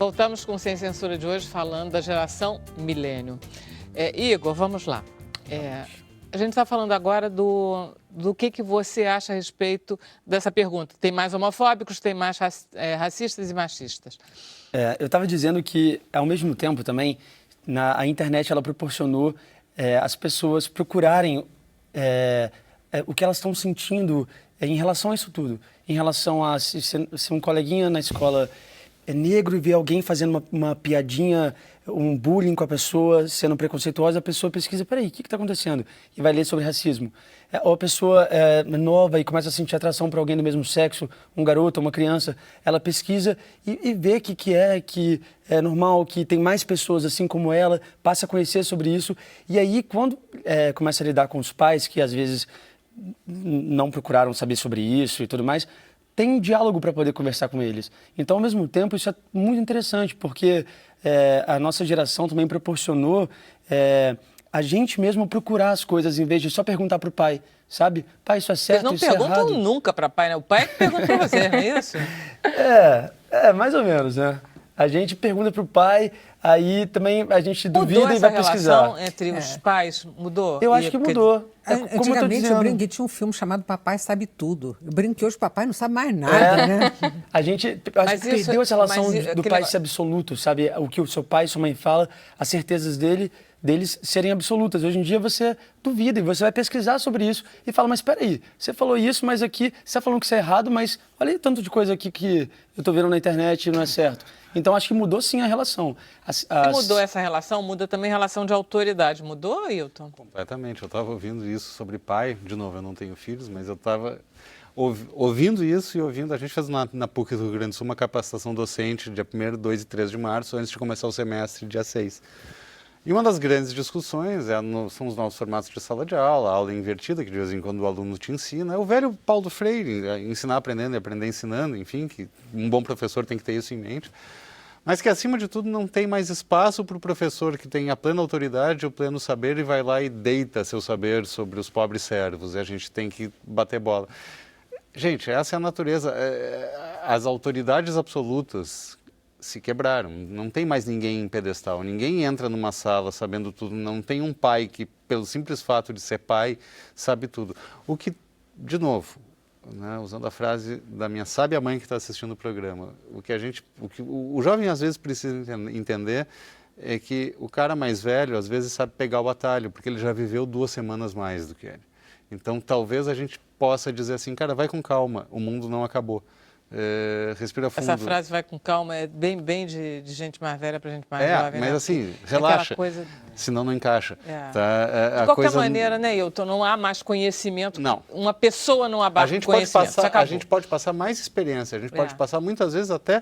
Voltamos com Sem Censura de hoje falando da geração milênio. Igor, vamos lá. A gente está falando agora do que você acha a respeito dessa pergunta. Tem mais homofóbicos, tem mais racistas e machistas? Eu estava dizendo que, ao mesmo tempo também, a internet ela proporcionou as pessoas procurarem o que elas estão sentindo em relação a isso tudo. Em relação a se um coleguinha na escola é negro e ver alguém fazendo uma piadinha, um bullying com a pessoa, sendo preconceituosa, a pessoa pesquisa, peraí, o que está acontecendo? E vai ler sobre racismo. Ou a pessoa é nova e começa a sentir atração por alguém do mesmo sexo, um garoto, uma criança, ela pesquisa e vê que é normal, que tem mais pessoas assim como ela, passa a conhecer sobre isso. E aí, quando começa a lidar com os pais, que às vezes não procuraram saber sobre isso e tudo mais, tem um diálogo para poder conversar com eles. Então, ao mesmo tempo, isso é muito interessante, porque a nossa geração também proporcionou a gente mesmo procurar as coisas, em vez de só perguntar para o pai, sabe? Pai, isso é certo, isso é errado? Vocês não perguntam nunca para pai, né? O pai é que pergunta para você, não é isso? Mais ou menos, né? A gente pergunta para o pai, aí também a gente duvida e vai pesquisar. Mudou essa relação entre os pais? Mudou? Eu acho que mudou. Antigamente eu brinco que tinha um filme chamado Papai Sabe Tudo. Eu brinco que hoje o papai não sabe mais nada, né? A gente perdeu essa relação do pai ser absoluto, sabe? O que o seu pai e sua mãe falam, as certezas deles serem absolutas. Hoje em dia você duvida e você vai pesquisar sobre isso e fala, mas espera aí, você falou isso, mas aqui você está falando que isso é errado, mas olha aí tanto de coisa aqui que eu estou vendo na internet e não é certo. Então, acho que mudou sim a relação. Mudou essa relação, muda também a relação de autoridade. Mudou, Ailton? Completamente. Eu estava ouvindo isso sobre pai. De novo, eu não tenho filhos, mas eu estava ouvindo isso e ouvindo. A gente fez na PUC do Rio Grande do Sul uma capacitação docente dia 1º, 2 e 3 de março, antes de começar o semestre, dia 6. E uma das grandes discussões são os novos formatos de sala de aula, a aula invertida, que de vez em quando o aluno te ensina. É o velho Paulo Freire, ensinar aprendendo e aprender ensinando, enfim, que um bom professor tem que ter isso em mente. Mas que, acima de tudo, não tem mais espaço para o professor que tem a plena autoridade, o pleno saber e vai lá e deita seu saber sobre os pobres servos. E a gente tem que bater bola. Gente, essa é a natureza. As autoridades absolutas se quebraram. Não tem mais ninguém em pedestal. Ninguém entra numa sala sabendo tudo. Não tem um pai que, pelo simples fato de ser pai, sabe tudo. O que, de novo, né, usando a frase da minha sábia mãe que está assistindo o programa, o que o jovem às vezes precisa entender é que o cara mais velho às vezes sabe pegar o atalho, porque ele já viveu 2 semanas mais do que ele. Então talvez a gente possa dizer assim, cara, vai com calma, o mundo não acabou. Respira fundo. Essa frase vai com calma é bem de gente mais velha para gente mais jovem. Mas né? assim, relaxa, coisa... senão não encaixa. Tá? De qualquer maneira, né, Ailton, não há mais conhecimento. Não. Uma pessoa não abarca conhecimento. A gente pode passar mais experiência, a gente pode passar muitas vezes até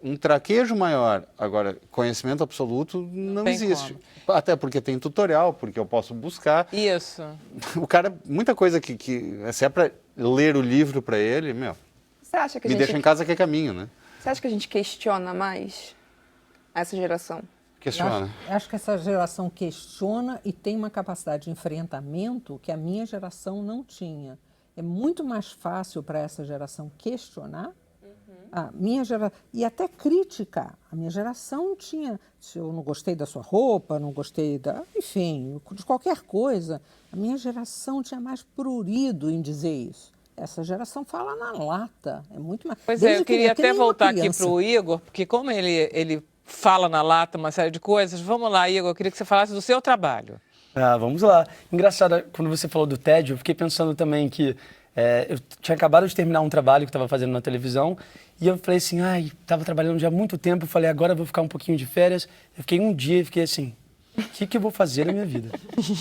um traquejo maior. Agora, conhecimento absoluto não existe. Como. Até porque tem tutorial, porque eu posso buscar. Isso. O cara, muita coisa que se é para ler o livro para ele, Você acha que me deixa em casa que é caminho, né? Você acha que a gente questiona mais essa geração? Questiona. Eu acho que essa geração questiona e tem uma capacidade de enfrentamento que a minha geração não tinha. É muito mais fácil para essa geração questionar a minha geração, e até criticar. A minha geração tinha, se eu não gostei da sua roupa, não gostei enfim, de qualquer coisa, a minha geração tinha mais prurido em dizer isso. Essa geração fala na lata, é muito mais... Pois eu queria até voltar aqui para o Igor, porque como ele fala na lata uma série de coisas, vamos lá, Igor, eu queria que você falasse do seu trabalho. Vamos lá. Engraçado, quando você falou do tédio, eu fiquei pensando também que eu tinha acabado de terminar um trabalho que estava fazendo na televisão e eu falei assim, estava trabalhando já há muito tempo, eu falei, agora eu vou ficar um pouquinho de férias. Eu fiquei um dia e fiquei assim, o que eu vou fazer na minha vida?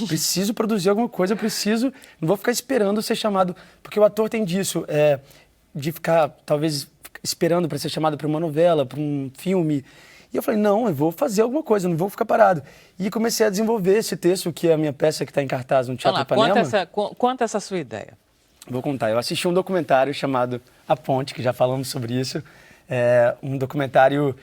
Preciso produzir alguma coisa, não vou ficar esperando ser chamado, porque o ator tem disso, de ficar talvez esperando para ser chamado para uma novela, para um filme. E eu falei, não, eu vou fazer alguma coisa, não vou ficar parado. E comecei a desenvolver esse texto, que é a minha peça que está em cartaz no Teatro Ipanema. Conta essa sua ideia. Vou contar. Eu assisti um documentário chamado A Ponte, que já falamos sobre isso. Um documentário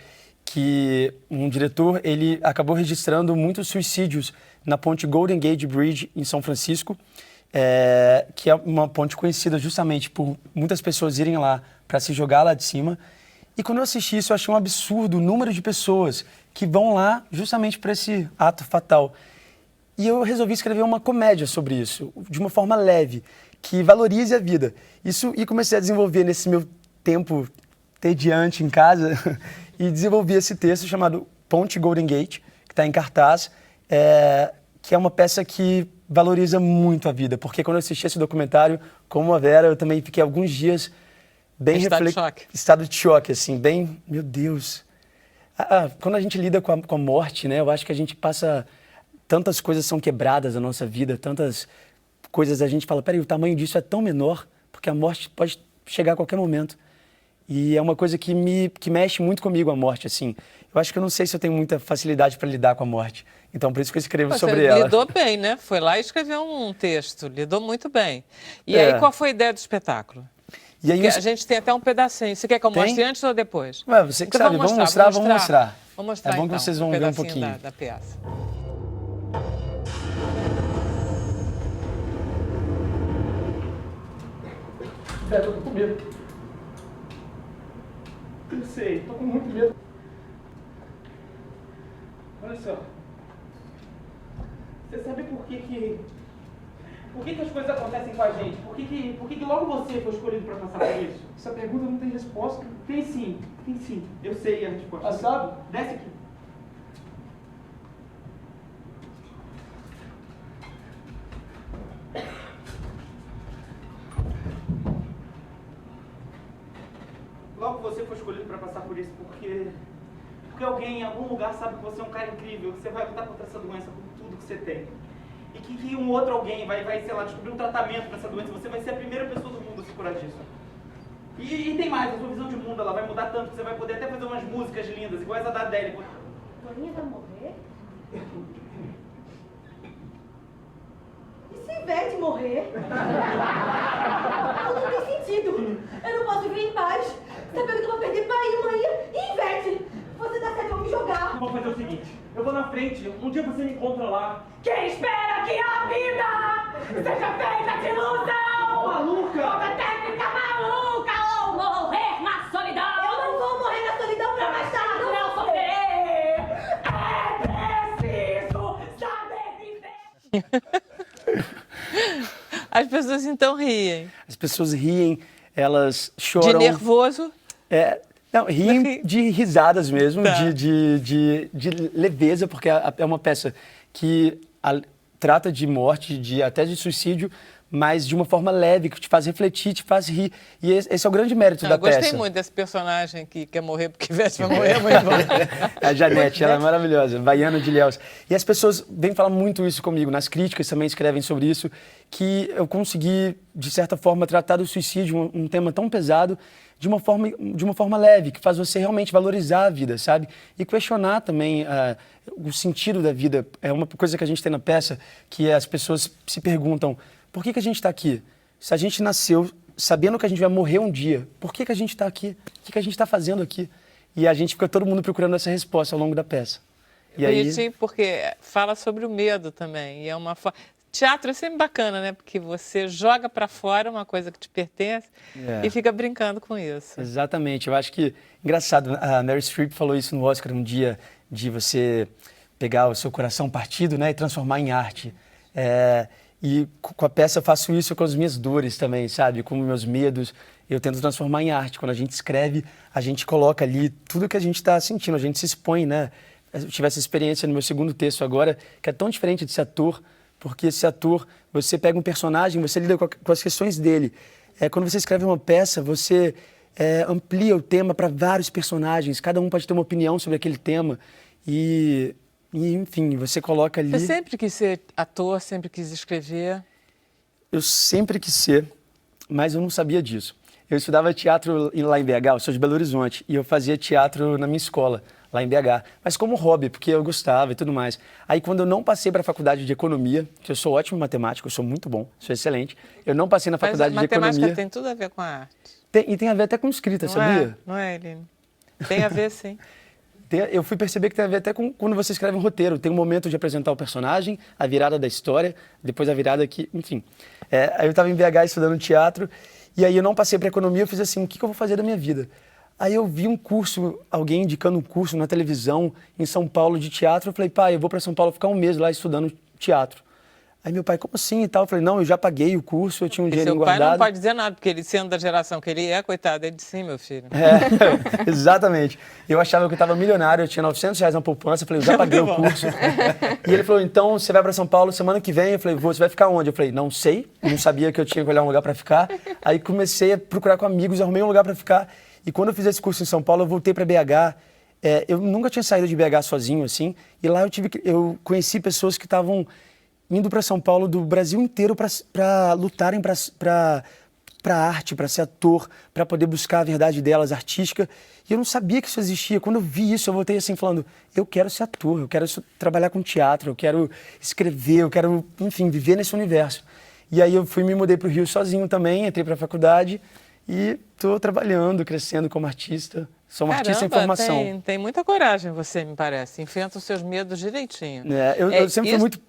que um diretor, ele acabou registrando muitos suicídios na ponte Golden Gate Bridge, em São Francisco, que é uma ponte conhecida justamente por muitas pessoas irem lá para se jogar lá de cima. E quando eu assisti isso, eu achei um absurdo o número de pessoas que vão lá justamente para esse ato fatal. E eu resolvi escrever uma comédia sobre isso, de uma forma leve, que valorize a vida. E comecei a desenvolver nesse meu tempo tediante em casa e desenvolvi esse texto chamado Ponte Golden Gate, que está em cartaz, que é uma peça que valoriza muito a vida, porque quando eu assisti esse documentário, como a Vera, eu também fiquei alguns dias bem estado de choque, assim, bem, meu Deus. Quando a gente lida com a morte, né, eu acho que a gente passa, tantas coisas são quebradas na nossa vida, tantas coisas a gente fala, peraí, o tamanho disso é tão menor, porque a morte pode chegar a qualquer momento. E é uma coisa que mexe muito comigo, a morte, assim. Eu acho que eu não sei se eu tenho muita facilidade para lidar com a morte. Então, por isso que eu escrevo sobre ela. Você lidou bem, né? Foi lá e escreveu um texto, lidou muito bem. E aí, qual foi a ideia do espetáculo? E aí, a gente tem até um pedacinho. Você quer que eu mostre antes ou depois? Ué, você que sabe, vamos mostrar. Vamos mostrar, é bom então, que vocês vão ver um pouquinho. Da peça. Eu tô com medo. Eu sei, tô com muito medo. Olha só. Você sabe por que as coisas acontecem com a gente? Por que logo você foi escolhido para passar por isso? Essa pergunta não tem resposta. Tem sim. Eu sei a resposta. Ah, sabe? Desce aqui. Logo você foi escolhido para passar por isso porque alguém em algum lugar sabe que você é um cara incrível, que você vai lutar contra essa doença com tudo que você tem. E que um outro alguém vai, sei lá, descobrir um tratamento para essa doença, você vai ser a primeira pessoa do mundo a se curar disso. E tem mais, a sua visão de mundo ela vai mudar tanto que você vai poder até fazer umas músicas lindas, iguais a da Adele. Dorinha vai morrer? E se Ivete morrer? Não tem sentido. Eu não posso viver em paz. Você pergunta pra perder pai, mãe e Ivete. Você tá certo, eu vou me jogar. Vamos fazer o seguinte, eu vou na frente, um dia você me encontra lá. Quem espera que a vida seja feita de ilusão? Maluca! Outra técnica maluca ou morrer na solidão. Eu não vou morrer na solidão pra mais tarde. Não sofrer. É preciso saber viver. As pessoas então riem. As pessoas riem, elas choram. De nervoso? Não, riem de risadas mesmo, Tá. de leveza, porque é uma peça que trata de morte, até de suicídio, mas de uma forma leve, que te faz refletir, te faz rir. E esse é o grande mérito da peça. Gostei muito desse personagem que quer morrer porque Ivete vai morrer, muito bom. A Janete, ela é maravilhosa, baiana de Ilhéus. E as pessoas vêm falar muito isso comigo, nas críticas também escrevem sobre isso, que eu consegui, de certa forma, tratar do suicídio, um tema tão pesado, de uma forma leve, que faz você realmente valorizar a vida, sabe? E questionar também o sentido da vida. É uma coisa que a gente tem na peça, que as pessoas se perguntam, por que a gente está aqui? Se a gente nasceu sabendo que a gente vai morrer um dia, por que a gente está aqui? O que a gente está fazendo aqui? E a gente fica todo mundo procurando essa resposta ao longo da peça. E aí... Porque fala sobre o medo também. E é uma teatro é sempre bacana, né? Porque você joga para fora uma coisa que te pertence e fica brincando com isso. Exatamente. Eu acho que, engraçado, a Meryl Streep falou isso no Oscar um dia, de você pegar o seu coração partido, né, e transformar em arte. E com a peça eu faço isso com as minhas dores também, sabe? Com os meus medos, eu tento transformar em arte. Quando a gente escreve, a gente coloca ali tudo que a gente está sentindo, a gente se expõe, né? Eu tive essa experiência no meu segundo texto agora, que é tão diferente desse ator, porque esse ator, você pega um personagem, você lida com as questões dele. Quando você escreve uma peça, você amplia o tema para vários personagens, cada um pode ter uma opinião sobre aquele tema e enfim, você coloca ali... Você sempre quis ser ator, sempre quis escrever? Eu sempre quis ser, mas eu não sabia disso. Eu estudava teatro lá em BH, eu sou de Belo Horizonte, e eu fazia teatro na minha escola, lá em BH, mas como hobby, porque eu gostava e tudo mais. Aí quando eu não passei para a faculdade de economia, que eu sou ótimo em matemática, eu sou muito bom, sou excelente, eu não passei na faculdade de economia... Mas matemática tem tudo a ver com a arte. E tem a ver até com escrita, sabia? Não é, Eline? Tem a ver, sim. Eu fui perceber que tem a ver até com quando você escreve um roteiro. Tem um momento de apresentar o personagem, a virada da história, depois a virada que... Enfim. Aí eu estava em BH estudando teatro, e aí eu não passei para economia, eu fiz assim, o que eu vou fazer da minha vida? Aí eu vi um curso, alguém indicando um curso na televisão em São Paulo de teatro. Eu falei, pai, eu vou para São Paulo ficar um mês lá estudando teatro. Aí meu pai, como assim e tal? Eu falei, não, eu já paguei o curso, eu tinha um dinheirinho guardado. Seu pai não pode dizer nada, porque ele sendo da geração que ele é, coitado, ele disse, sim, meu filho. Exatamente. Eu achava que eu estava milionário, eu tinha R$900 na poupança, eu falei, eu já paguei o curso. E ele falou, então você vai para São Paulo semana que vem? Eu falei, você vai ficar onde? Eu falei, não sei, não sabia que eu tinha que olhar um lugar para ficar. Aí comecei a procurar com amigos, arrumei um lugar para ficar. E quando eu fiz esse curso em São Paulo, eu voltei para BH. Eu nunca tinha saído de BH sozinho, assim. E lá eu conheci pessoas que estavam indo para São Paulo do Brasil inteiro para lutarem para arte, para ser ator, para poder buscar a verdade delas, artística. E eu não sabia que isso existia. Quando eu vi isso, eu voltei assim falando, eu quero ser ator, eu quero trabalhar com teatro, eu quero escrever, eu quero, enfim, viver nesse universo. E aí eu me mudei para o Rio sozinho também, entrei para a faculdade e estou trabalhando, crescendo como artista. Sou um artista em formação. Tem muita coragem, você me parece. Enfrenta os seus medos direitinho. Eu sempre fui muito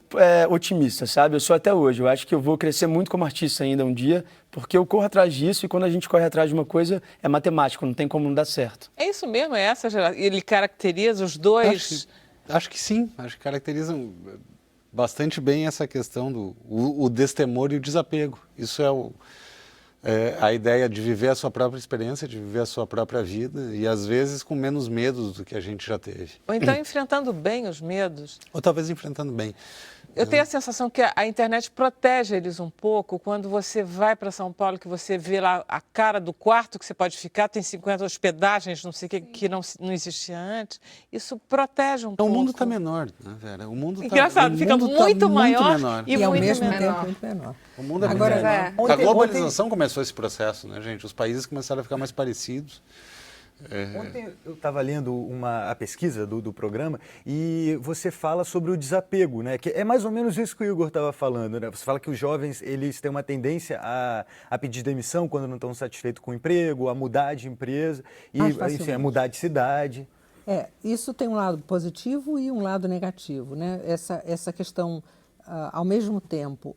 otimista, sabe? Eu sou até hoje. Eu acho que eu vou crescer muito como artista ainda um dia, porque eu corro atrás disso e quando a gente corre atrás de uma coisa, é matemático, não tem como não dar certo. É isso mesmo, é essa geração. Ele caracteriza os dois... Acho que sim. Acho que caracterizam bastante bem essa questão do o destemor e o desapego. Isso é a ideia de viver a sua própria experiência, de viver a sua própria vida e, às vezes, com menos medos do que a gente já teve. Ou então enfrentando bem os medos. Ou talvez enfrentando bem. Eu tenho a sensação que a internet protege eles um pouco quando você vai para São Paulo, que você vê lá a cara do quarto que você pode ficar, tem 50 hospedagens, não sei o que não existia antes. Isso protege um pouco. O mundo está menor, né, Vera? O mundo Engraçado, fica muito maior menor. E ao muito mesmo menor. tempo muito menor. O mundo é Agora, menor. A globalização começou esse processo, né, gente? Os países começaram a ficar mais parecidos. Ontem eu estava lendo a pesquisa do programa e você fala sobre o desapego, né? Que é mais ou menos isso que o Igor estava falando, né? Você fala que os jovens eles têm uma tendência a pedir demissão quando não estão satisfeitos com o emprego, a mudar de empresa e, enfim, a mudar de cidade. Isso tem um lado positivo e um lado negativo, né? Essa questão, ao mesmo tempo,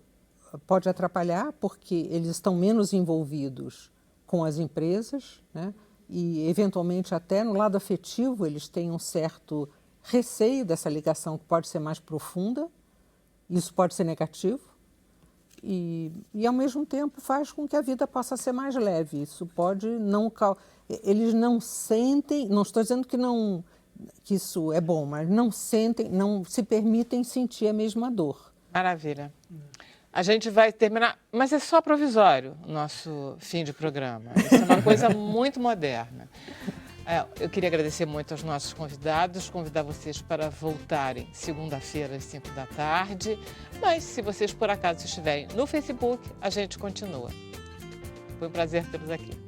pode atrapalhar porque eles estão menos envolvidos com as empresas, né? E, eventualmente, até no lado afetivo, eles têm um certo receio dessa ligação que pode ser mais profunda. Isso pode ser negativo. E ao mesmo tempo, faz com que a vida possa ser mais leve. Isso pode não... Eles não sentem... Não estou dizendo que isso é bom, mas não sentem, não se permitem sentir a mesma dor. Maravilha. A gente vai terminar, mas é só provisório o nosso fim de programa. Isso é uma coisa muito moderna. Eu queria agradecer muito aos nossos convidados, convidar vocês para voltarem segunda-feira às 5 da tarde. Mas se vocês por acaso estiverem no Facebook, a gente continua. Foi um prazer tê-los aqui.